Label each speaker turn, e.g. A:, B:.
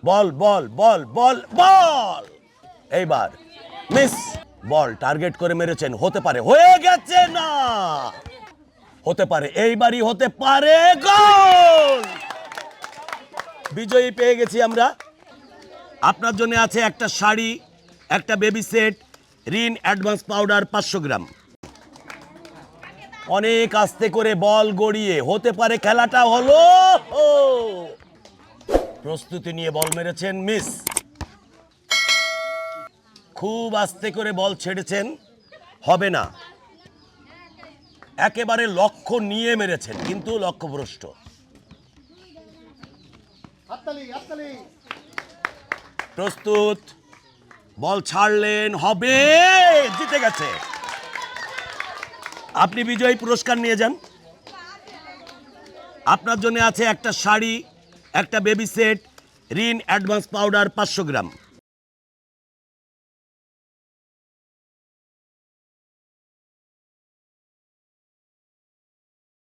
A: বল বল বল বল বল, এইবার মিস। বল টার্গেট করে মেরেছেন, হতে পারে, হয়ে গেছে না, হতে পারে, এইবারই হতে পারে, গোল। বিজয়ী পেয়ে গেছি আমরা। আপনার জন্য আছে একটা শাড়ি, একটা baby set, Rin advance powder 500 গ্রাম। অনেক আস্তে করে বল গড়িয়ে, হতে পারে খেলাটা হলো। প্রস্তুতি নিয়ে বল মেরেছেন, মিস। খুব আস্তে করে বল ছেড়েছেন, হবে না। একেবারে লক্ষ্য নিয়ে মেরেছেন, কিন্তু লক্ষ্যভ্রষ্ট। প্রস্তুত, বল ছাড়লেন, হবে, জিতে গেছে। আপনি বিজয়ী পুরস্কার নিয়ে যান। আপনার জন্য আছে একটা শাড়ি, একটা baby set, Rin advance powder 500 গ্রাম।